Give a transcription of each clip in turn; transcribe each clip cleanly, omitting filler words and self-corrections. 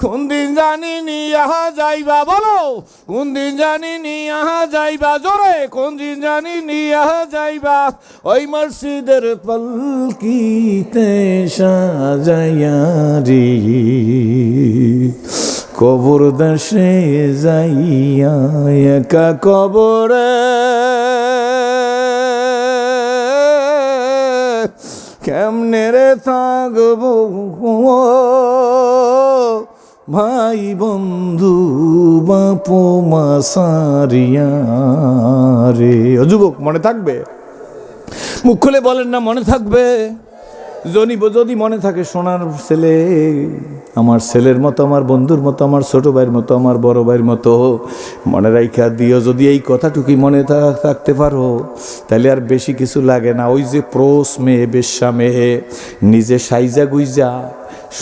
কোন দিন জানি নিয়া যাইবা, বলো কোন দিন জানি নিয়া যাইবা, জোরে কোন দিন জানি নিয়া যাইবা, ওই মসজিদের পালকিতে সাজাইয়া রে, কবর দেশে যাইয়া একা কবরে কেমনে রে থাকবো ভাই বন্ধু বাপু মা সারিয়া রে। ও যুবক, মনে থাকবে? মুখ খুলে বলেন না মনে থাকবে? যদি মনে থাকে, সোনার ছেলে, আমার ছেলের মতো, আমার বন্ধুর মতো, আমার ছোট ভাইয়ের মতো, আমার বড় ভাইয়ের মতো মনে রাখা দিও। যদি এই কথাটুকুই মনে থাকতে পারো, তাহলে আর বেশি কিছু লাগে না। ওই যে প্রোস মেয়ে, বেশ্যা মেয়ে, নিজে সাইজা গুইজা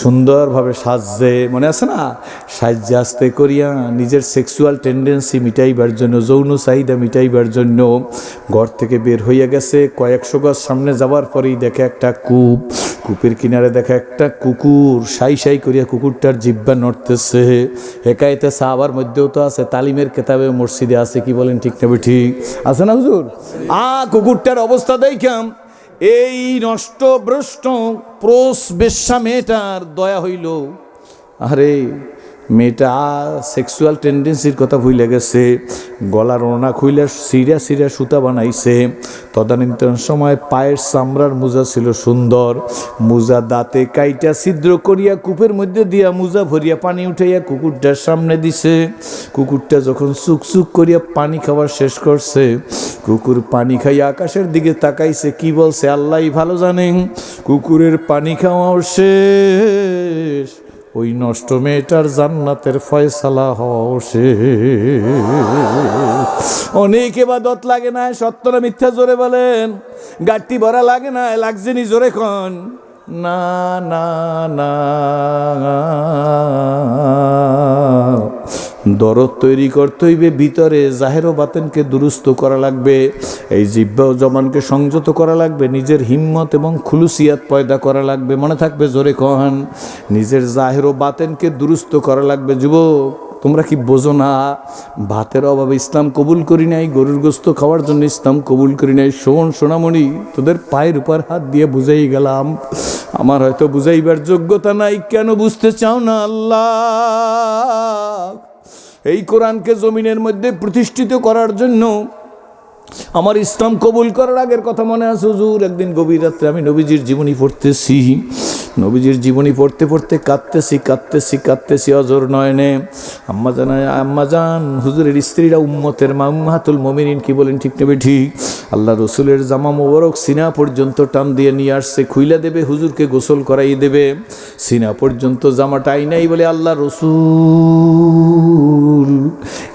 সুন্দরভাবে সাজছে, মনে আছে না? সাজতে আস্তে করিয়া নিজের সেক্সুয়াল টেন্ডেন্সি মিটাইবার জন্য, যৌন চাহিদা মিটাইবার জন্য ঘর থেকে বের হইয়া গেছে। কয়েকশো গজ সামনে যাওয়ার পরেই দেখে একটা কূপ, কূপের কিনারে দেখে একটা কুকুর, সাই সাই করিয়া কুকুরটার জিব্বা নড়তেছে। হেকায়েতে সাহাবার মধ্যেও তো আছে, তালিমের কেতাবে মসজিদে আছে, কি বলেন ঠিক না? ঠিক আছে না হুজুর? কুকুরটার অবস্থা দেখাম, এই নষ্ট ভ্রষ্ট প্রোস বেশ্যা মেয়েটার দয়া হইল। আরে মেয়েটা সেক্সুয়াল টেন্ডেন্সির কথা ভুলে গেছে, গলার ওড়না খুইলে সিরা সিরা সুতা বানাইছে। তদানীন্তন সময় পায়ের চামড়ার মোজা ছিল সুন্দর, মোজা দাঁতে কাইটা ছিদ্র করিয়া কূপের মধ্যে দিয়া মোজা ভরিয়া পানি উঠাইয়া কুকুরটার সামনে দিছে। কুকুরটা যখন চুক চুক করিয়া পানি খাওয়ার শেষ করছে, কুকুর পানি খাইয়া আকাশের দিকে তাকাইছে, কি বলছে আল্লাহই ভালো জানেন। কুকুরের পানি খাওয়াও শেষ, ওই নষ্ট মেয়েটার জান্নাতের ফয়সালা হও শেষ। অনেক এবাদত লাগে না, সত্য না মিথ্যা জোরে বলেন? গাড়ি ভরা লাগে না, লাগছে নি জোরে কন? না না না, দরদ তৈরি করতে হইবে ভিতরে, জাহের ও বাতেনকে দুরুস্ত করা লাগবে, এই জিহ্বা ও জবানকে সংযত করা লাগবে, নিজের হিম্মত এবং খুলুসিয়াত পয়দা করা লাগবে। মনে থাকবে জোরে কন? নিজের জাহের ও বাতেনকে দুরুস্ত করা লাগবে। যুবক, তোমরা কি বোঝো না? ভাতের অভাবে ইসলাম কবুল করি নাই, গরুর গোস্ত খাওয়ার জন্য ইসলাম কবুল করি নাই। শোন সোনামণি, তোদের পায়ের উপর হাত দিয়ে বুঝাই গেলাম, আমার হয়তো বুঝাইবার যোগ্যতা নাই। কেন বুঝতে চাও না? আল্লাহ এই কোরআনকে জমিনের মধ্যে প্রতিষ্ঠিত করার জন্য, আমার ইসলাম কবুল করার আগের কথা মনে আছে হুজুর? একদিন গভীর রাত্রে আমি নবীজির জীবনী পড়তেছি, নবীজির জীবনী পড়তে পড়তে কাঁদতেছি অজর নয়নে। আম্মাজান হুজুরের স্ত্রীরা উম্মতের মা, উম্মাহাতুল মুমিনিন, কি বলেন ঠিক নেবে? ঠিক। আল্লাহ রসুলের জামা মোবারক সিনা পর্যন্ত টান দিয়ে নিয়ে আসছে, খুইলা দেবে, হুজুরকে গোসল করাই দেবে। সিনা পর্যন্ত জামাটা আইনাই বলে, আল্লাহ রসুল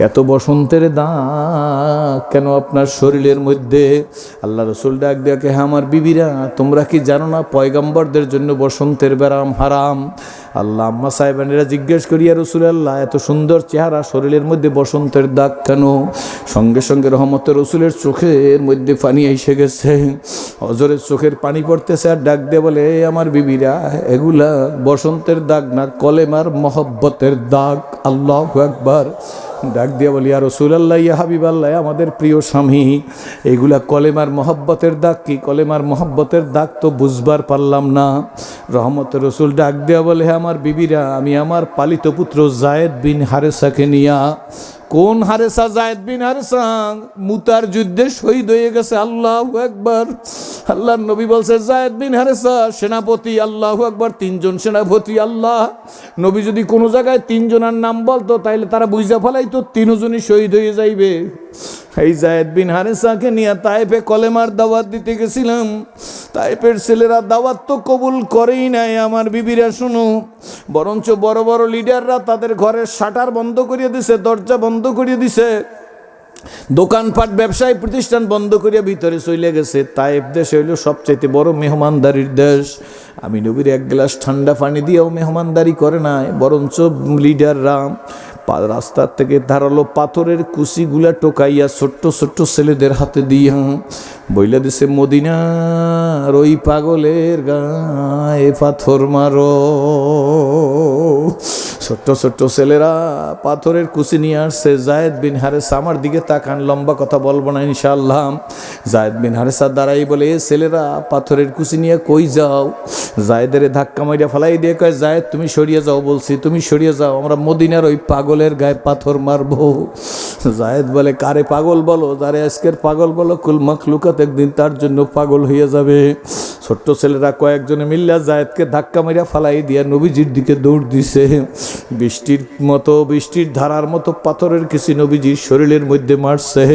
এত বসন্তের দাগ কেন আপনার শরীরের মধ্যে? আল্লাহ রসুল ডাক দেখে, হ্যাঁ আমার বিবিরা, তোমরা কি জানো না পয়গম্বরদের জন্য বসন্তের ব্যারাম হারাম? আল্লাহ আম্মা সাহেবানেরা জিজ্ঞেস করিয়া, রসুলাল্লাহ এত সুন্দর চেহারা, শরীরের মধ্যে বসন্তের দাগ কেন? সঙ্গে সঙ্গে রহমতের রসুলের চোখের মধ্যে পানি এসে গেছে, হজরের চোখের পানি পড়তেছে, আর ডাক দিয়ে বলে, আমার বিবিরা, এগুলা বসন্তের দাগ না, কলেমার মহব্বতের দাগ। আল্লাহু আকবার। ডাক দিয়ে বলি, আর রাসূলুল্লাহ, ইয়া হাবিবাল্লাহ, আমাদের প্রিয় স্বামী, এগুলা কলেমার মহব্বতের দাগ কি? কলেমার মহব্বতের দাগ তো বুঝবার পারলাম না। রহমতের রসুল ডাক দেওয়া বলে, আমার বিবিরা, আমি আমার পালিত পুত্র জায়েদ বিন হারেসাকে নিয়া। কোন হারেসা? জায়েদ বিন হারেসা মুতার যুদ্ধে শহীদ হয়ে গেছে। আল্লাহু আকবার। আল্লাহর নবী বলছে, জায়েদ বিন হারেসা সেনাপতি। আল্লাহু আকবার। 3 জন সেনাপতি। আল্লাহ নবী যদি কোনো জায়গায় 3 জনের নাম বলতো, তাইলে তারা বুঝা ফেলাইতো 3 জনই শহীদ হয়ে যাইবে। এই জায়েদ বিন হারেসাকে নিয়ে তায়েফে কলেমার দাওয়াত দিতে গেছিলাম। তায়েফের ছেলেরা দাওয়াত তো কবুল করেই নাই। আমার বিবিরা শুনো, বরঞ্চ বড় বড় লিডাররা তাদের ঘরের শাটার বন্ধ করিয়ে দিছে, দরজা বন্ধ করিয়ে দিছে, দোকানপাট ব্যবসায়ী প্রতিষ্ঠান বন্ধ করিয়া ভিতরে চলে গেছে। তায়েফ দেশ হইল সবচাইতে বড় মেহমানদারির দেশ। আমি নবীর 1 গ্লাস ঠান্ডা পানি দিয়েও মেহমানদারি করে নাই, বরঞ্চ লিডাররা রাস্তার থেকে ধারালো পাথরের কুচিগুলা টোকাইয়া ছোট্ট ছোট্ট ছেলেদের হাতে দিয়া বইলা দিছে, মদিনার ওই পাগলের গায়ে পাথর মারো। ছোট্ট ছোট্ট ছেলেরা পাথরের কুচি নিয়ে আসছে। জায়েদ বিন হারেসা, আমার দিকে তাকান, লম্বা কথা বলবো না ইনশাআল্লাহ। জায়েদ বিন হারেসা দাঁড়াই বলে, ছেলেরা পাথরের কুচি নিয়ে কই যাও? জায়েদের ধাক্কা মাইরা ফেলাই দিয়ে কয়, জায়েদ তুমি সরিয়ে যাও বলছি, তুমি সরিয়ে যাও, আমরা মদিনার ওই পাগলের গায়ে পাথর মারবো। জায়েদ বলে, কারে পাগল বলো? যারে আজকের পাগল বলো, কুল মাখলুকাত একদিন তার জন্য পাগল হয়ে যাবে। ছোট্ট ছেলেরা কয়েকজনে মিল্লা জায়েদকে ধাক্কা মাইরা ফালাই দিয়া নবীজির দিকে দৌড় দিছে। বৃষ্টির ধারার মতো পাথরের কিছু নবীজির শরীরের মধ্যে মারছে।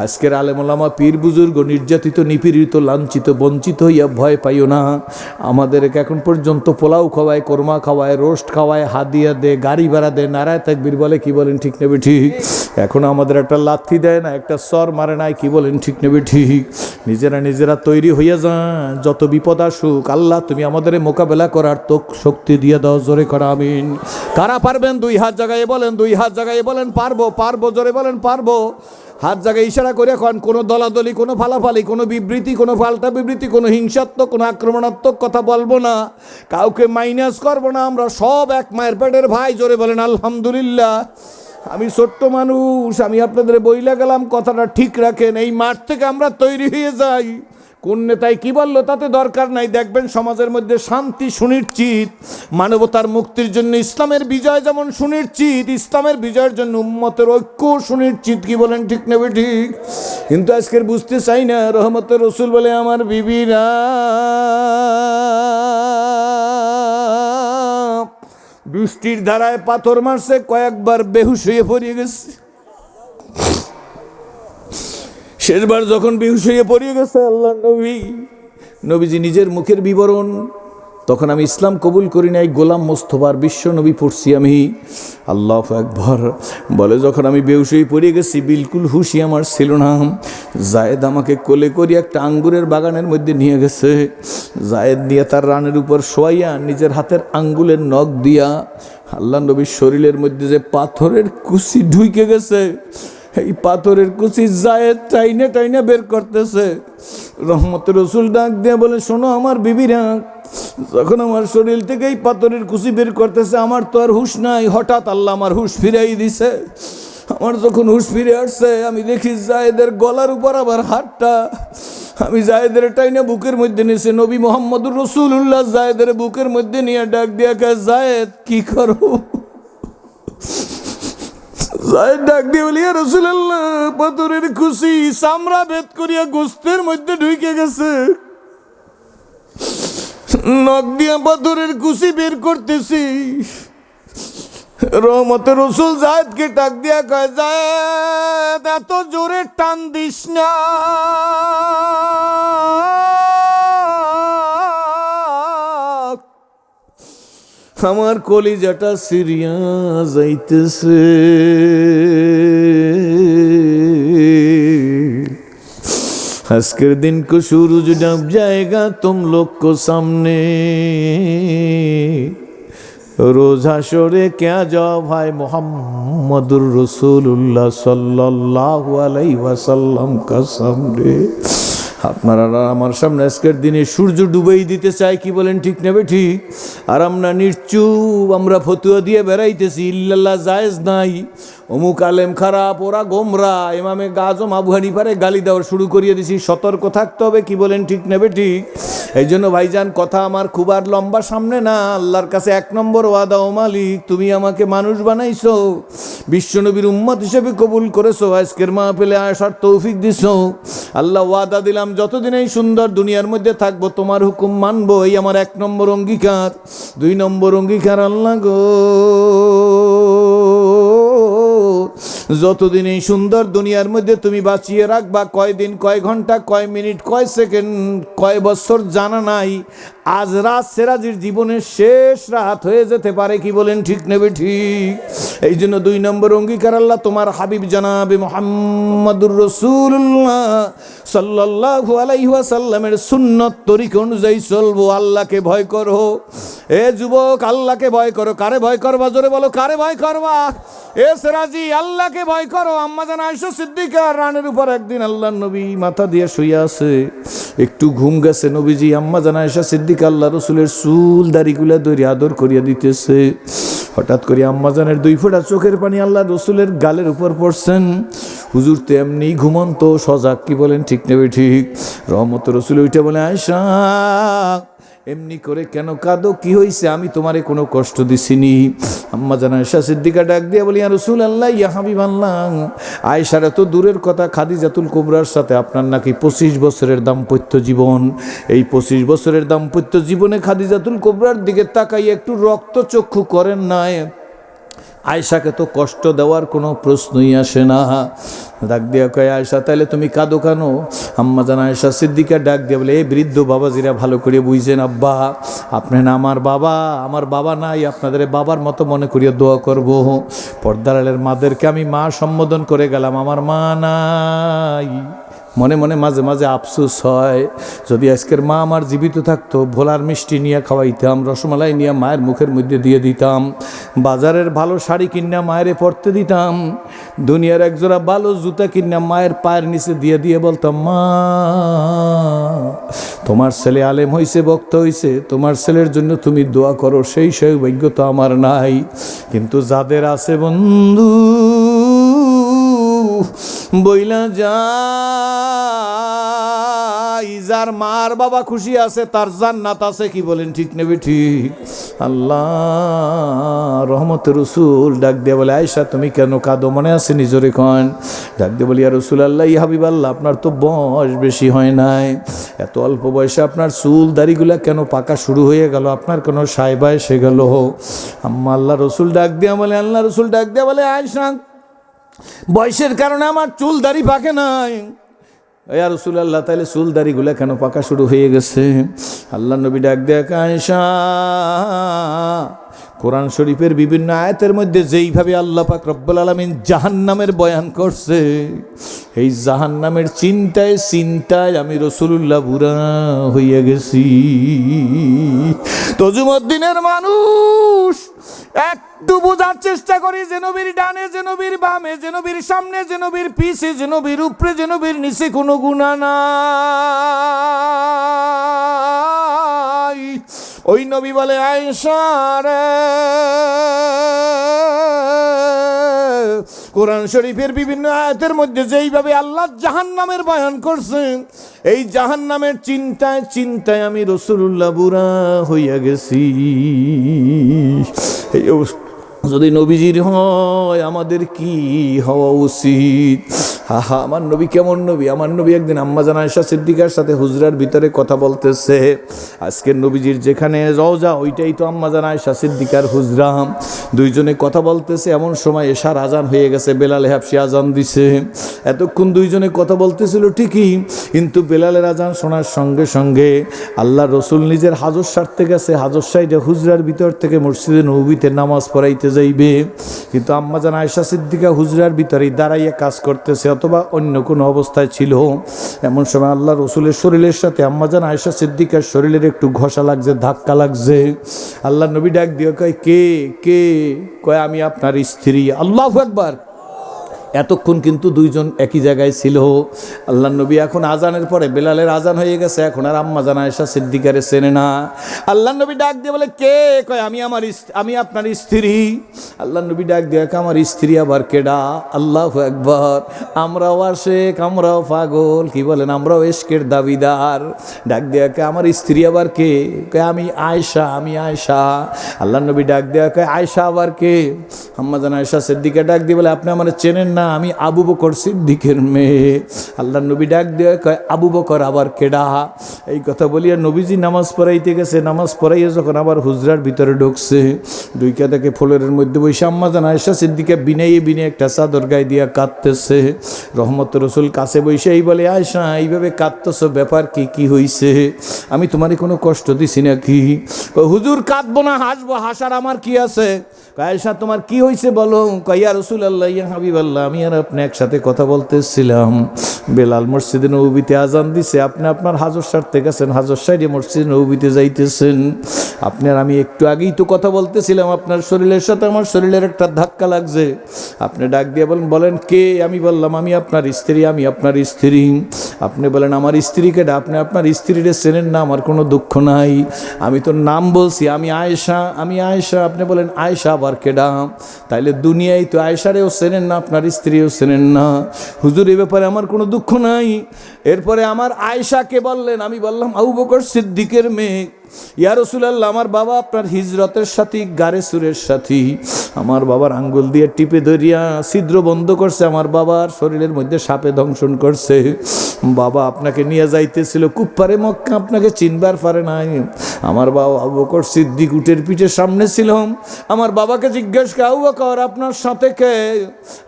আজকের আলেম ওলামা পীর বুজুর্গ নির্যাতিত, নিপীড়িত, লাঞ্ছিত, বঞ্চিত হইয়া ভয় পাইও না। আমাদেরকে এখন পর্যন্ত পোলাও খাওয়ায়, কোরমা খাওয়ায়, রোস্ট খাওয়ায়, হাদিয়া দে, গাড়ি ভাড়া দে, নারায় তাকবীর বলে, কি বলেন ঠিক নেবে ঠিক? এখন আমাদের একটা লাথি দেয় না, একটা সর মারে নাই, কি বলেন ঠিক নেবে ঠিক? নিজেরা তৈরি হইয়া যান, যত বিপদ আসুক আল্লাহ তুমি আমাদের মোকাবেলা করার তো শক্তি দিয়ে দাও। জোরে করা আমিন। কারা পারবেন? দুই হাত জায়গায় বলেন, দুই হাত জায়গায় বলেন পারবো, পারবো, জোরে বলেন পারবো। হাত জায়গায় ইশারা করে এখন কোনো দলাদলি, কোনো ফালাফালি, কোনো বিবৃতি, কোনো পাল্টা বিবৃতি, কোনো হিংসাত্মক, কোনো আক্রমণাত্মক কথা বলবো না, কাউকে মাইনাস করবো না। আমরা সব এক মায়ের পেটের ভাই। জোরে বলেন আলহামদুলিল্লাহ। আমি ছোট্ট মানুষ, আমি আপনাদের বইলা গেলাম, কথাটা ঠিক রাখেন। এই মাঠ থেকে আমরা তৈরি হয়ে যাই। কোন নেতায় কি বললো তাতে দরকার নাই, দেখবেন সমাজের মধ্যে শান্তি সুনিশ্চিত। মানবতার মুক্তির জন্য ইসলামের বিজয় যেমন সুনিশ্চিত, ইসলামের বিজয়ের জন্য উম্মতের ঐক্য সুনিশ্চিত। কি বলেন ঠিক নেবে ঠিক? কিন্তু আজকের বুঝতে চাই না। রহমতের রসুল বলে, আমার বিবিরা বৃষ্টির ধারায় পাথর মারছে, কয়েকবার বেহুশ হয়ে পড়িয়ে গেছে। শেষবার যখন বেহুশ হয়ে পড়িয়ে গেছে আল্লাহ নবীজি নিজের মুখের বিবরণ, তখন আমি ইসলাম কবুল করি নাই, গোলাম মোস্তফার বিশ্ব নবী পড়ছি আমি। আল্লাহু আকবার। বলে, যখন আমি বেহুশ হয়ে পড়িয়ে গেছি, বিলকুল হুশি আমার ছিল না। জায়েদ আমাকে কোলে করি একটা আঙ্গুরের বাগানের মধ্যে নিয়ে গেছে। জায়েদ নিয়ে তার রানের উপর শোয়াইয়া নিজের হাতের আঙ্গুলের নখ দিয়া আল্লাহ নবীর শরীরের মধ্যে যে পাথরের কুচি ঢুকে গেছে, এই পাথরের কুচি জায়েদ টাইনে টাইনে বের করতেছে। রহমতের রসুল ডাক দিয়ে বলে, শোনো আমার বিবিরা, যখন আমার শরীর থেকে এই পাথরের কুচি বের করতেছে, আমার তো আর হুশ নাই। হঠাৎ আল্লাহ আমার হুশ ফিরাই দিছে। আমার যখন হুশ ফিরে আসছে, আমি দেখি জায়েদের গলার উপর আবার হাতটা। আমি জায়েদের টাইনে বুকের মধ্যে নিয়েছি। নবী মোহাম্মদুর রসুল্লাহ জায়েদের বুকের মধ্যে নিয়ে ডাক দিয়া কে, জায়েদ কি করো? জায়েদ ডাক দিয়ে বলি, ইয়া রাসূলুল্লাহ, পাথরের কুচি চামড়া ভেদ করিয়া গোস্তের মধ্যে ঢুকে গেছে। নখ দিয়া পাথরের কুচি বের করতেছি। রহমতের রসুল জায়েদকে ডাক দিয়া কয়, জায়েদ এত জোরে টান দিস না, আমার কলিজাটা সিরিয়া যাইতেছে। আজকের দিন কো सूरज डूब जाएगा तुम लोग को सामने, रोज हाशरे क्या जवाब है मोहम्मदुर रसूलुल्लाह सल्लल्लाहु अलैहि वसल्लम का सामने। আপনারা আমার সামনে আজকের দিনে সূর্য ডুবেই দিতে চাই। কি বলেন ঠিক নেবে ঠিক? আর আমরা নিশ্চুপ, আমরা ফতুয়া দিয়ে বেড়াইতেছি, ইল্লাল্লাহ জায়েজ নাই, অমুক আলেম খারাপ, ওরা গোমরা, ইমামে আজম আবু হানিফারে গালি দেওয়া শুরু করিয়ে দিছি। সতর্ক থাকতে হবে। কি বলেন ঠিক নেবে ঠিক? এই জন্য ভাইজান, কথা আমার খুব আর লম্বা সামনে না। আল্লাহর কাছে এক নম্বর ওয়াদা, ও মালিক তুমি আমাকে মানুষ বানাইছো, বিশ্বনবীর উম্মত হিসেবে কবুল করেছো, আজকের মাহফিলে আসার তৌফিক দিছো। আল্লাহ ওয়াদা দিলাম, যতদিন এই সুন্দর দুনিয়ার মধ্যে থাকবো তোমার হুকুম মানবো। এই আমার এক নম্বর অঙ্গীকার। দুই নম্বর অঙ্গীকার, আল্লাহ গো, যতদিন এই সুন্দর দুনিয়ার মধ্যে তুমি বাঁচিয়ে রাখবা, কয় দিন, কয় ঘন্টা, কয় মিনিট, কয় সেকেন্ড, কয় বছর জানা নাই, আজ রাত সেরাজির জীবনের শেষ রাত হয়ে যেতে পারে। কি বলেন ঠিক নেবে ঠিক? এই জন্য দুই নম্বর অঙ্গীকার, আল্লাহ তোমার হাবিব জনাবে মুহাম্মদুর রাসূলুল্লাহ সাল্লাল্লাহু আলাইহি ওয়াসাল্লামের সুন্নত তরিকা অনুযায়ী চলবো। আল্লাহকে ভয় করো। এ যুবক, আল্লাহকে ভয় করো। কারে ভয় করবা? জোরে বলো, কারে ভয় করবা? এ সেরাজি, আল্লাহকে ভয় করো। আম্মা জান আয়েশা সিদ্দিকা রানের উপর একদিন আল্লাহর নবী মাথা দিয়ে শুয়ে আছে, একটু ঘুম গেছে। নবীজি আম্মা জান আয়েশা সিদ্দিকা আল্লাহ রসুলের চুল দাড়িগুলা ধরে আদর করিয়া দিতেছে। হঠাৎ করে আম্মাজানের 2 ফোঁটা চোখের পানি আল্লাহ রসুলের গালের উপর পড়ছেন। হুজুর তো এমনি ঘুমন্ত সজাগ, কি বলেন ঠিক নেবে ঠিক? রহমত রসুল উঠে বলে, আয়েশা এমনি করে কেন কাঁদো, কি হয়েছে? আমি তোমারে কোনো কষ্ট দিছিনি। আম্মা জান আয়েশা সিদ্দিকা ডাক দিয়ে বলি, ইয়া রাসূলুল্লাহ, ইয়া হাবিবাল্লাহ, আয়েশার তো দূরের কথা, খাদিজাতুল কুবরার সাথে আপনার নাকি 25 বছরের দাম্পত্য জীবন। এই 25 বছরের দাম্পত্য জীবনে খাদিজাতুল কুবরার দিকে তাকাই একটু রক্তচক্ষু করেন নাই। আয়েশাকে তো কষ্ট দেওয়ার কোনো প্রশ্নই আসে না। ডাক দিয়া কয়, আয়েশা তাহলে তুমি কাঁদো কেন? আম্মা জান আয়েশা সিদ্দিকা ডাক দিয়ে বলে, এই বৃদ্ধ বাবাজিরা ভালো করে বুঝছেন আব্বা, আপনি না আমার বাবা নাই, আপনাদের বাবার মতো মনে করিয়া দোয়া করব। পর্দারালের মাদেরকে আমি মা সম্বোধন করে গেলাম, আমার মা নাই। মনে মনে মাঝে মাঝে আফসোস হয়, যদি আজকের মা আমার জীবিত থাকতো, ভোলার মিষ্টি নিয়ে খাওয়াইতাম, রসমালাই নিয়ে মায়ের মুখের মধ্যে দিয়ে দিতাম, বাজারের ভালো শাড়ি কিনা মায়ের পরতে দিতাম, দুনিয়ার একজোড়া ভালো জুতা কিনা মায়ের পায়ের নিচে দিয়ে দিয়ে বলতাম, মা তোমার ছেলে আলেম হইছে, বক্তা হইছে, তোমার ছেলের জন্য তুমি দোয়া করো। সেই সৌভাগ্য তো আমার নাই। কিন্তু যাদের আছে বন্ধু, বইলা যাই, যার মার বাবা খুশি আছে তার জান্নাত আছে, কি বলেন ঠিক নেবে ঠিক? আল্লাহ রহমত রসুল ডাক দিয়ে বলে, আয়েশা তুমি কেন কাঁদো? মনে আছে নিজরে কন? ডাক দিয়ে বলি, ইয়া রাসূলুল্লাহ, ইয়া হাবিবাল্লাহ, আপনার তো বয়স বেশি হয় নাই, এত অল্প বয়সে আপনার চুল দাড়িগুলা কেন পাকা শুরু হয়ে গেল? আপনার কোনো সাইবা এসে গেল? আম্মা আল্লাহ রসুল ডাক দিয়ে বলে, আল্লাহ রসুল ডাক দিয়ে বলে, আয়েশা বয়সের কারণে আমার চুল দাড়ি পাকে নাই। ইয়া রাসূলুল্লাহ, তাহলে চুল দাড়িগুলা কেন পাকা শুরু হয়ে গেছে? আল্লাহ নবী ডাক দেয়া, আয়েশা কোরআন শরীফের বিভিন্ন আয়াতের মধ্যে যেইভাবে আল্লাহ পাক রব্বুল আলামিন জাহান্নামের বয়ান করছে, এই জাহান্নামের চিন্তায় আমি রাসূলুল্লাহ বুড়া হইয়া গেছি। তজুমদ্দিনের মানুষ একটু বোঝার চেষ্টা করি, যে নবীর ডানে, যে নবীর বামে, যে নবীর সামনে, যে নবীর পিছে, যে নবীর উপরে, যে নবীর নিচে কোনো গুনাহ নাই। ওই নবী বলে, আয়েশা রে, কোরআন শরীফের বিভিন্ন আয়াতের মধ্যে যেইভাবে আল্লাহ জাহান্নামের বয়ান করছেন, এই জাহান্নামের চিন্তায় আমি রাসূলুল্লাহ বুড়া হইয়া গেছি। যদি নবীজির হয় আমাদের কি হওয়া উচিত? হা আমার নবী কেমন নবী? আমার নবী একদিন আম্মা জান আয়েশা সিদ্দিকার সাথে হুজরার ভিতরে কথা বলতেছে। আজকের নবীজির যেখানে রওজা, ওইটাই তো আম্মা জান আয়েশা সিদ্দিকার হুজরা। দুইজনে কথা বলতেছে, এমন সময় এশার আজান হয়ে গেছে, বেলাল হাবশি আজান দিছে। এতক্ষণ দুইজনে কথা বলতেছিল ঠিকই, কিন্তু বেলালের আজান শোনার সঙ্গে সঙ্গে আল্লাহ রসুল নিজের হাজর সারতে গেছে, হাজর সাইডে হুজরার ভিতর থেকে মসজিদে নববীতে নামাজ পড়াইতে যাইবে। কিন্তু আম্মা জান আয়েশা সিদ্দিকা হুজরার ভিতরেই দাঁড়াইয়া কাজ করতেছে, অথবা অন্য কোনো অবস্থায় ছিল। এমন সময় আল্লাহ রসুলের শরীরের সাথে আম্মা জান আয়েশা সিদ্দিকার শরীরের একটু ঘষা লাগছে, ধাক্কা লাগছে। আল্লাহ নবী ডাক দিয়ে কয়, কে কে? কয়, আমি আপনার স্ত্রী। আল্লাহু আকবার। এতক্ষণ কিন্তু দুইজন একই জায়গায় ছিল। আল্লাহ নবী এখন আজানের পরে, বেলালের আজান হয়ে গেছে, এখন আর আম্মা জান আয়েশা সিদ্দিকারে চেনে না। আল্লাহ নবী ডাক দিয়ে বলে, কে? কয়, আমি আপনার স্ত্রী। আল্লাহ নবী ডাক দিয়ে, আমার স্ত্রী আবার কেডা? আল্লাহু আকবার। আমরাও আশেক, আমরাও পাগল, কি বলেন, আমরাও ইশকের দাবিদার। ডাক দিয়ে আমার স্ত্রী আবার কে? কয়, আমি আয়েশা। আল্লাহ নবী ডাক দিয়ে কয়, আয়েশা আবার কে? আম্মা জান আয়েশা সিদ্দিকা ডাক দিয়ে বলে, আপনি আমার চেনেন না, আমি আবু বকর সিদ্দিকের মেয়ে। আল্লাহ নবী ডাক দিয়ে কয়, আবু বকর আবার কেডা? এই কথা বলিয়া নবীজি নামাজ পড়াইতে গেছে। নামাজ পড়াইয়া যখন আবার হুজরার ভিতরে ঢুকছে, দুইকা থেকে ফ্লোরের মধ্যে বসে আম্মা জান আয়েশা সিদ্দিকা বিনে একটা চাদর গায়ে দিয়া কাঁদতেছে। রহমত রসুল কাছে বসে এই বলে, আয়েশা এইভাবে কাঁদতেছো, ব্যাপার কি হইছে? আমি তোমারই কোনো কষ্ট দিছি নাকি? হুজুর কাঁদবো না, হাসবো, হাসার আমার কি আছে? আয়েশা তোমার কি হয়েছে বলো? ইয়া রাসূলুল্লাহ, ইয়া হাবিবাল্লাহ, আমি আর আপনি একসাথে কথা বলতেছিলাম, বেলাল মসজিদে নববীতে আজান দিছে, আপনি আপনার হাজর সারতে গেছেন, হাজর সাইডে মসজিদে নববীতে যাইতেছেন। আপনার আমি একটু আগেই তো কথা বলতেছিলাম, আপনার শরীরের সাথে আমার শরীরের একটা ধাক্কা লাগছে। আপনি ডাক দিয়ে বলেন কে? আমি বললাম আমি আপনার স্ত্রী, আমি আপনার স্ত্রী। আপনি বলেন আমার স্ত্রীকে ডা, আপনি আপনার স্ত্রীরে চেনেন না, আমার কোনো দুঃখ নাই, আমি তো নাম বলছি, আমি আয়েশা, আমি আয়েশা। আপনি বলেন আয়েশা আবার কেডা? তাইলে দুনিয়ায় তো আয়েশারেও চেনেন না, আপনার স্ত্রীও চেনেন না। হুজুর এ ব্যাপারে আমার কোনো দুঃখ নাই। এরপরে আমার আয়েশাকে বললেন, আমি বললাম আবু বকর সিদ্দিকের মেয়ে। ইয়া রাসূলুল্লাহ, আমার বাবা আপনার হিজরতের সাথী, গারে সুরের সাথী। আমার বাবার আঙ্গুল দিয়ে টিপে ধরিয়া ছিদ্র বন্ধ করছে, আমার বাবার শরীরের মধ্যে সাপে দংশন করছে। বাবা আপনাকে নিয়ে যাইতেছিল কুপ্পারে মক্কা, আপনাকে চিনবার পারে নাই। আমার বাবা আবু বকর সিদ্দিক উটের পিঠের সামনে ছিল। আমার বাবাকে জিজ্ঞেস করে আবু বকর আপনার সাথে কে?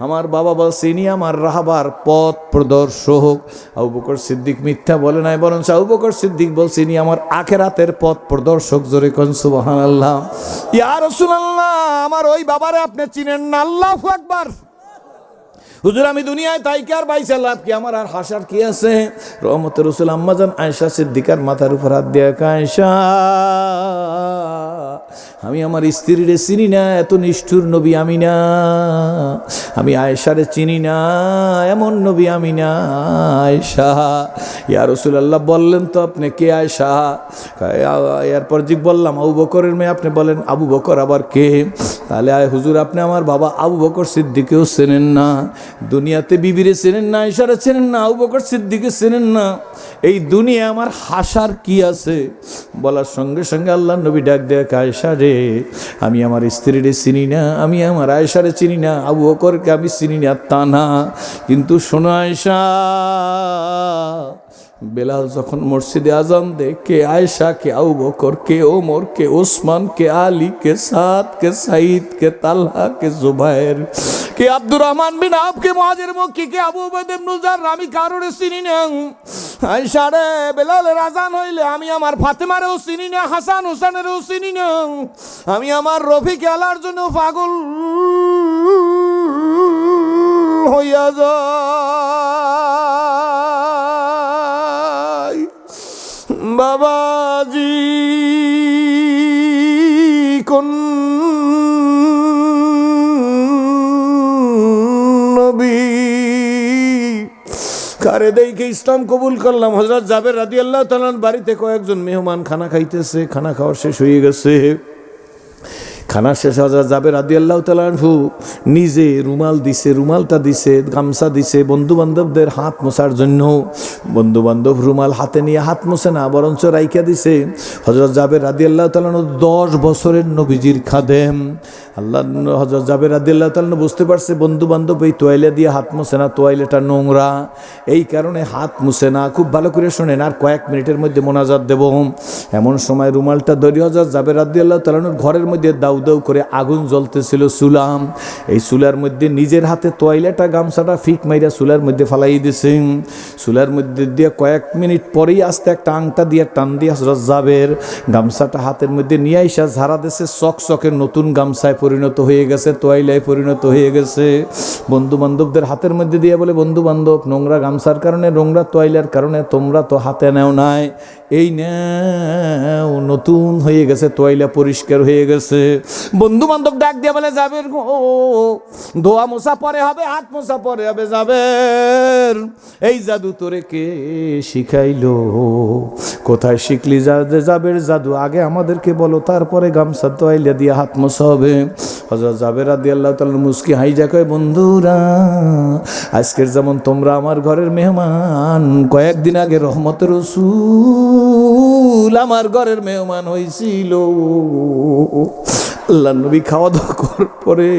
আমার বাবা বলছে ইনি আমার রাহবার পথ প্রদর্শক। আবু বকর সিদ্দিক মিথ্যা বলে নাই, বরং আবু বকর সিদ্দিক বলছে ইনি আমার আখিরাতের পথ প্রদর্শক। জোরে কোন সুবহানাল্লাহ। ইয়া রাসূলুল্লাহ, আমার ওই বাবারে আপনি চিনেন না? আল্লাহু আকবার। হুজুর আমি দুনিয়ায় তাই কি আর বাইসা লাভ কি, আমার আর হাসার কি আছে? রহমতের রাসূল আম্মাজান আয়েশা সিদ্দিকার মাথার উপর হাত দিয়ে আয়েশা, আমি আমার স্ত্রীরে চিনি না, এত নিষ্ঠুর নবী আমি না। আমি আয়েশারে চিনি না, এমন নবী আমি না। আয়েশা, ইয়া রাসূলুল্লাহ বললেন তো আপনি কে আয়েশা? এরপর জিজ্ঞেস বললাম আবু বকরের মেয়ে। আপনি বলেন আবু বকর আবার কে? তাহলে হুজুর আপনি আমার বাবা আবু বকর সিদ্দিকেও চেনেন না, দুনিয়াতে বিবিরে চেনেন না, আয়েশারে চেনেন না, আবু বকর সিদ্দিকে চেনেন না। এই দুনিয়া আমার হাসার কি আছে? বলার সঙ্গে সঙ্গে আল্লাহ নবী ডাক দেয়, আয়েশা রে, আমি আমার স্ত্রীরে চিনি না, আমি আমার আয়েশারে চিনি না, আবু বকরকে আমি চিনি না তা না, কিন্তু শোনো আয়েশা, বেলাল যখন মসজিদে আজান দে, কে আয়েশা, কে আবু বকর, কে ওমর, কে ওসমান, কে আলী, কে সাদ, কে সাইদ, কে তালহা, কে জুবায়ের, কে আব্দুর রহমান বিন আওফ, কে মুহাজির মক্কি, কে আবু উবাইদা ইবনুল জাররাহ, আমি কারোরে চিনি না। আয়েশা রে, বেলালের আজান হইলে আমি আমার ফাতেমারেও চিনি না, হাসান হোসেনেরও চিনি না, আমি আমার রফিক আলার জন্য পাগল হইয়া যায়। বাবাজি কোন নবী কারে দেখে ইসলাম কবুল করলাম? হযরত জাবের রাদিয়াল্লাহু তাআলা বাড়িতে কয়েকজন মেহমান খানা খাইতেছে, খানা খাওয়া শেষ হয়ে গেছে। খানা শেষ হযরত জাবের রাদিয়াল্লাহু তাআলা নিজে রুমাল দিছে, রুমালটা দিছে, গামছা দিছে বন্ধু বান্ধবদের হাত মোছার জন্য। বন্ধু বান্ধব রুমাল হাতে নিয়ে হাত মোছে না, বরঞ্চ রাইখা দিছে। হযরত জাবের রাদিয়াল্লাহু তাআলা 10 বছরের নবীজির খাদেম। আল্লাহ হযরত জাবের রাদিয়াল্লাহু তাআলা বুঝতে পারছে বন্ধু বান্ধব এই তোয়াইলা দিয়ে হাত মোছে না, তোয়াইলাটা নোংরা, এই কারণে হাত মুছে না। খুব ভালো করে শোনেন, আর কয়েক মিনিটের মধ্যে মোনাজাত দেব। এমন সময় রুমালটা ধরে হযরত জাবের রাদিয়াল্লাহু তাআলা ঘরের মধ্যে দাউ দাউ করে আগুন জ্বলতেছিল চুলাম। এই চুলার মধ্যে নিজের হাতে তোয়াইলাটা গামছাটা ফিক মাইরা চুলার মধ্যে ফালাই দিছে। চুলার মধ্যে দিয়ে কয়েক মিনিট পরেই আস্তে একটা আংটা দিয়ে টান দিয়ে হযরত জাবের গামছাটা হাতের মধ্যে নিয়ে আইসা ঝাড়া দিছে, চকচকের নতুন গামছায় পরিণত হয়ে গেছে, তোয়াইলায় পরিণত হয়ে গেছে। বন্ধু বান্ধবদের হাতের মধ্যে দিয়ে বলে, বন্ধু বান্ধব নোংরা গামছার কারণে, নোংরা তোয়াইলার কারণে তোমরা তো হাতে নেও নাই, এই নেও নতুন হয়ে গেছে, তোয়াইলা পরিষ্কার হয়ে গেছে। বন্ধু বান্ধব ডাক দিয়ে বলে, জাবের গো, ধোয়া মোছা পরে হবে, হাত মোছা পরে হবে। জাবের, এই জাদু তোরে কে শিখাইলো? কোথায় শিখলি জাবের জাদু? আগে আমাদেরকে বলো, তারপরে গামছা তোয়াইলা দিয়ে হাত মোছা হবে। হযরত জাবের রাদিয়াল্লাহু তাআলা মুস্কি হাইজা কয়, বন্ধুরা, আজকের যেমন তোমরা আমার ঘরের মেহমান, কয়েকদিন আগে রহমতের রাসূল আমার ঘরের মেহমান হয়েছিল। আল্লাহ নবী খাওয়া দাওয়া করার পরে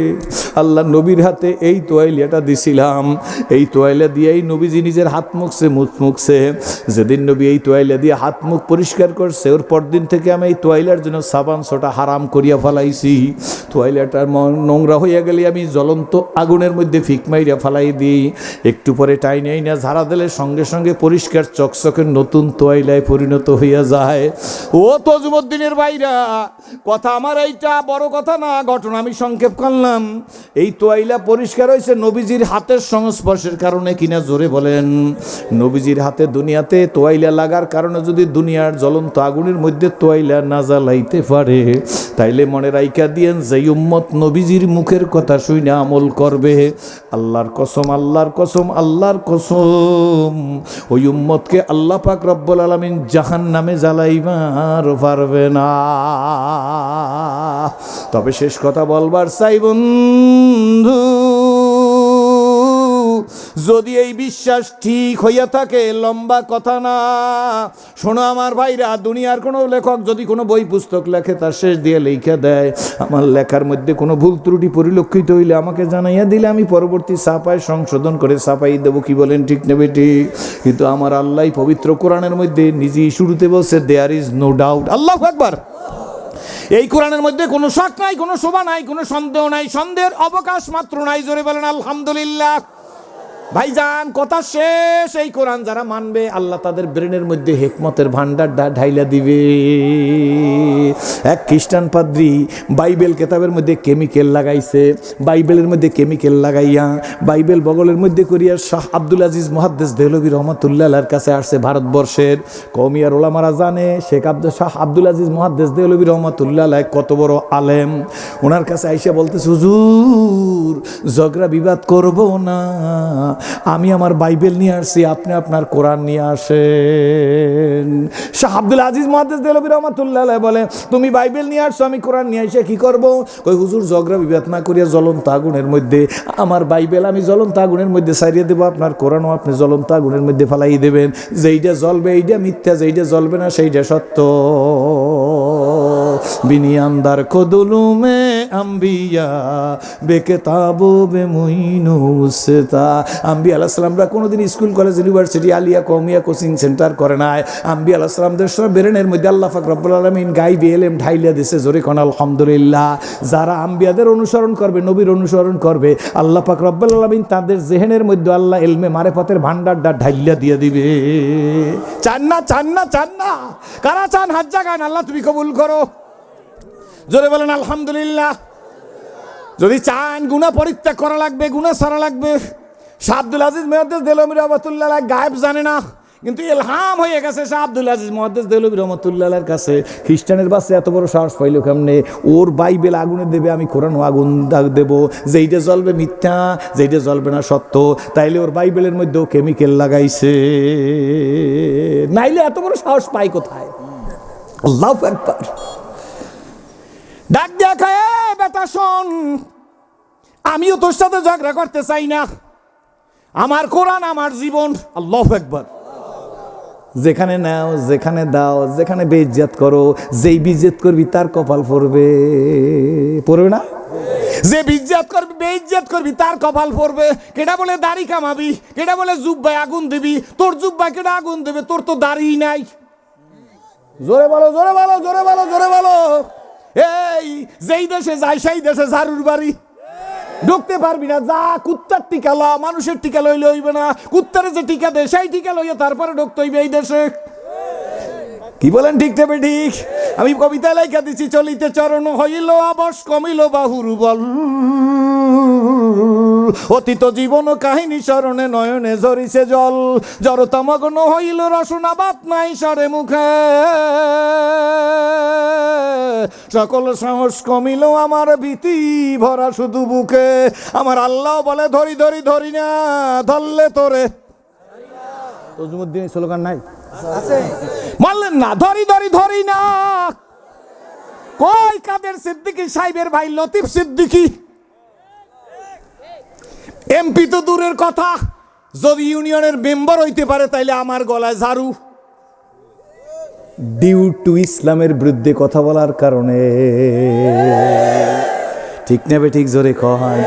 আল্লাহ নবীর হাতে এই তোয়াইলাটা দিছিলাম, এই তোয়াইলা দিয়েই নবীজি নিজের হাত মুখছে। যেদিন নবী এই তোয়াইলা দিয়ে হাত মুখ পরিষ্কার করছে, ওর পরদিন থেকে আমি এই তোয়াইলার জন্য সাবান সোটা হারাম করিয়া ফেলাইছি। তোয়াইলাটা নোংরা হইয়া গেলে আমি জ্বলন্ত আগুনের মধ্যে ফিক মাইরা ফেলাই দিই, একটু পরে টাইনাই না ঝাড়া দিলে সঙ্গে সঙ্গে পরিষ্কার চকচকের নতুন তোয়াইলায় পরিণত হইয়া যায়। ও তজুমুদ্দিনের ভাইরা, কথা আমার এইটা বড় কথা না, ঘটনা আমি সংক্ষেপ করলাম। এই তোয়াইলা পরিষ্কার হয়েছে নবীজির হাতের সংস্পর্শের কারণে কিনা, জোরে বলেন। নবীজির হাতে দুনিয়াতে তোয়াইলা লাগার কারণে যদি দুনিয়ার জ্বলন্ত আগুনের মধ্যে তোয়াইলা না জ্বালাইতে পারে, তাইলে মনে রাইখা দিয়েন যেই উম্মত নবীজির মুখের কথা শুনে আমল করবে, আল্লাহর কসম, আল্লাহর কসম, আল্লাহর কসম, ওই উম্মতকে আল্লাহ পাক রব্বুল আলামিন জাহান্নামে জ্বালাইবার পারবে না। তবে শেষ কথা বলবার চাই বন্ধু, যদি এই বিশ্বাস ঠিক হইয়া থাকে, লম্বা কথা না, শোনো আমার ভাইরা, দুনিয়ার কোনো লেখক যদি কোনো বই পুস্তক লেখে, তার শেষ দিয়ে লেখা দেয়, আমার লেখার মধ্যে কোনো ভুল ত্রুটি পরিলক্ষিত হইলে আমাকে জানাইয়া দিলে আমি পরবর্তী ছাপায় সংশোধন করে ছাপাই দেবো। কি বলেন, ঠিক নেবে ঠিক? কিন্তু আমার আল্লাহ পবিত্র কোরআনের মধ্যে নিজেই শুরুতে বলছে, দেয়ার ইজ নো ডাউট। আল্লাহু আকবার। এই কোরআনের মধ্যে কোনো শক নাই, কোনো শোভা নাই, কোনো সন্দেহ নাই, সন্দেহের অবকাশ মাত্র নাই। জোরে বলেন আলহামদুলিল্লাহ। ভাইজান, কথা শেষ। এই কোরআন যারা মানবে, আল্লাহ তাদের ব্রেনের মধ্যে হিকমতের ভান্ডার ঢাইলা দিবে। এক খ্রিস্টান পাদ্রী বাইবেল কেতাবের মধ্যে কেমিক্যাল লাগাইছে, বাইবেলের মধ্যে কেমিক্যাল লাগাইয়া বাইবেল বগলের মধ্যে করিয়া শাহ আব্দুল আজিজ মুহাদ্দিস দেহলভী রহমাতুল্লাহ আলাইহির কাছে আসছে। ভারতবর্ষের কওমিয়ার ওলামারা জানে শাহ আব্দুল আজিজ মুহাদ্দিস দেহলভী রহমাতুল্লাহ আলাইহি কত বড় আলেম। ওনার কাছে আইসা বলতেছে, হুজুর ঝগড়া বিবাদ করব না, আমি আমার বাইবেল নিয়ে আসছি, আপনি আপনার কোরআন নিয়ে আসেন। শাহ আব্দুল আজিজ মুহাদ্দিস দেহলভী রাহমাতুল্লাহ আলাইহি বলে, তুমি বাইবেল নিয়ে আসছো, আমি কোরআন নিয়ে এসে কি করব? কই হুজুর, ঝগড়া বিবাদ না করিয়া জ্বলন্ত আগুনের মধ্যে আমার বাইবেল আমি জ্বলন্ত আগুনের মধ্যে ছাড়িয়ে দেবো, আপনার কোরআনও আপনি জ্বলন্ত আগুনের মধ্যে ফালাই দেবেন। যেইটা জ্বলবে এইটা মিথ্যা, যেইটা জ্বলবে না সেইটা সত্য। বিনিয়ামদার কদলুমে আম্বিয়া বেকেতাবো বেমুইনুসতা। আম্বিয়া আলাইহিস সালামরা কোনোদিন স্কুল, কলেজ, ইউনিভার্সিটি, আলিয়া, কওমিয়া, কোচিং সেন্টার করে নাই। আম্বিয়া আলাইহিস সালামদের সব ব্রেনের মধ্যে আল্লাহ পাক রব্বুল আলামিন গায়বী ইলম ঢাইলা দিয়েছে। জোরে কোন আলহামদুলিল্লাহ। যারা আম্বিয়াদের অনুসরণ করবে, নবীর অনুসরণ করবে, আল্লাহ পাক রব্বুল আলামিন তাদের জেহেনের মধ্যে আল্লাহ ইলমে মারিফতের ভান্ডারটা ঢাইলা দিয়ে দিবে। চান না, চান না, চান না? কারা চান হাত জাগান, আল্লাহ তুমি কবুল করো। জোরে বলেন আলহামদুলিল্লাহ। যদি চান গুনাহ পরিত্যাগ করা লাগবে, গুনাহ ছাড়া লাগবে। শাহ আব্দুল আজিজ মুহাদ্দিস দেহলভী রাহমাতুল্লাহ আলাইহি গায়েব জানে না, কিন্তু ইলহাম হয়ে গেছে শাহ আব্দুল আজিজ মুহাদ্দিস দেহলভী রাহমাতুল্লাহ আলাইহির কাছে। খ্রিস্টানের বাচ্চা এত বড় সাহস পাইল কেমনে? ওর বাইবেল আগুনে দেবে, আমি কোরআনও আগুন দেব, যেইটা জ্বলবে মিথ্যা, যেইটা জ্বলবে না সত্য। তাইলে ওর বাইবেলের মধ্যেও কেমিক্যাল লাগাইছে, নাইলে এত বড় সাহস পাই কোথায়? আল্লাহু আকবার। ডাক দিয়া কয়, বেটা শোন, আমিও তোর সাথে ঝগড়া করতে চাই না, আমার কোরআন আমার জীবন। আল্লাহু আকবার। যেখানে নাও, যেখানে দাও, যেখানে বেইজ্জত করো, যেই বেইজ্জত করবি তার কপাল পড়বে, পড়বে না? যে বেইজ্জত করবি, বেইজ্জত করবি তার কপাল পড়বে। কেডা বলে দাড়ি কামাবি, কেডা বলে জুব্বায় আগুন দিবি, তোর জুব্বায় কেডা আগুন দেবে? তোর তো দাড়ি নাই। জোরে বলো, জোরে বলো, জোরে বলো, জোরে বলো। এই যেই দেশে যাই সেই দেশে ঝাড়ুর বাড়ি, ঢুকতে পারবি না। যা কুত্তার টিকা ল, মানুষের টিকা লইলে হইবে না। কুত্তারে যে টিকা দেয় সেই টিকা লইয়া তারপরে ঢুকতে হইবে এই দেশে। কি বলেন, ঠিক তবে ঠিক? আমি কবিতা লেখা দিচ্ছি, চলিতে চরণ হইল আবশ, কমিল বাহুর বল, অতীত জীবন কাহিনী স্মরণে নয়নে ঝরিছে জল, জড়তামগ্ন হইল রসনা বাত নাই সরে মুখে, সকল সাহস কমিল আমার ভীতি ভরা শুধু বুকে। আমার আল্লাহ বলে, ধরি ধরি ধরি না, ধরলে তোরে। তজুমুদ্দিন স্লোগান নাই? মানলেন না, ধরি ধরি ধরি না। কই কাদের সিদ্দিকী সাহেবের ভাই লতিফ সিদ্দিকী? এমপি তো দূরের কথা, যদি ইউনিয়নের মেম্বার হইতে পারে তাইলে আমার গলায় ঝাড়ু। ডিউ টু ইসলামের বিরুদ্ধে কথা বলার কারণে। ঠিক নেবে ঠিক? জোরে কয়।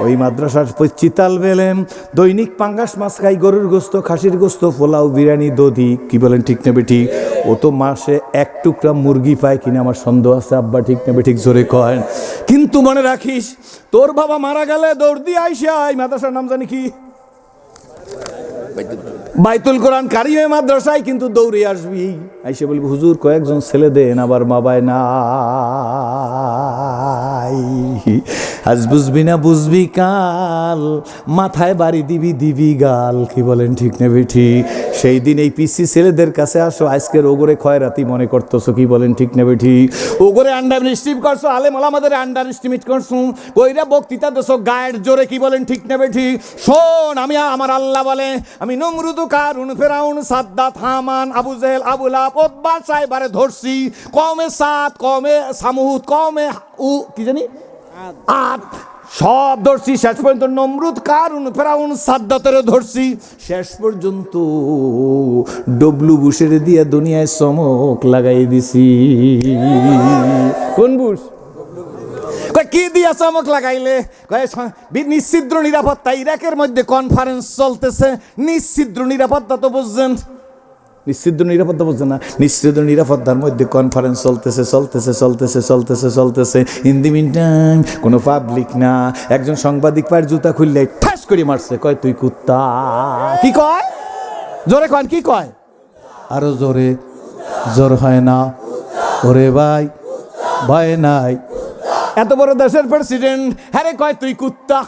ওই মাদ্রাসার চিতাল বেলেম দৈনিক পাঙ্গাস মাছ খাই, গরুর গোস্ত, খাসির গোস্ত, পোলাও, বিরিয়ানি, দধি। কি বলেন, ঠিক নেবে ঠিক? ও তো মাসে এক টুকরা মুরগি পায় কিনা আমার সন্দেহ আছে আব্বা। ঠিক নেবে ঠিক? জোরে কয়। কিন্তু মনে রাখিস, তোর বাবা মারা গেলে দৌড় দিয়ে আইসা, এই মাদ্রাসার নাম জানি কি? বাইতুল কোরআন কারিমে মাদ্রাসায়, কিন্তু দৌড়ে আসবি, আইসে বলবি হুজুর কয়েকজন ছেলে দেন, আবার মা বায় না। নাই। আজ বুঝবি না বুঝবি কাল, মাথায় বাড়ি দিবি দিবি গাল। কি বলেন ঠিক না বেঠি? সেই দিন এই পিসি ছেলেদের কাছে আসো, আজকের ওগরে খয়রাতি মনে করতেছো। কি বলেন ঠিক না বেঠি? ওগরে আন্ডার এস্টিমেট করছো, আলেম ওলামাদের আন্ডার এস্টিমেট করছো, কইরা বক্তৃতা দেছো গায়ের জোরে। কি বলেন ঠিক না বেঠি? শোন, আমি আমার আল্লাহ বলে, আমি নমরুদ, কারুন, ফেরাউন, সাদ্দাত, হামান, আবু জেহেল, আবু লাহাব, উতবা, সাইবারে ধরছি। কওমে সাদ, কওমে সামুদ, কওমে কি জানি আদ, সব ধরছি। শেষ পর্যন্ত নমরুদ, কারুন, ফেরাউন, সাদ্দাতের ধরছি। শেষ পর্যন্ত ডবলু বুশের দিয়া দুনিয়ায় চমক লাগাই দিছি। কোন বুশ? কি দিয়া চমক লাগাইলে? নিশ্চিদ্র নিরাপত্তা। ইরাকের মধ্যে কনফারেন্স চলতেছে, নিশ্চিদ্র নিরাপত্তা তো বুঝছেন? নিশ্চিদ্র নিরাপত্তা বুঝছেন না? নিশ্চিদ্র নিরাপত্তার মধ্যে কনফারেন্স চলতেছে চলতেছে চলতেছে চলতেছে চলতেছে। ইন দি মিন টাইম কোনো পাবলিক না, একজন সাংবাদিক পায়ের জুতা খুললে ঠাস করে মারছে, কয় তুই কুত্তা। কি কয়? জোরে কন, কি কয়? আরো জোরে। জোর হয় না? ওরে ভাই, ভয় নাই। এত বড় দেশের প্রেসিডেন্ট, হ্যাঁ রে, কয় তুই কুত্তা।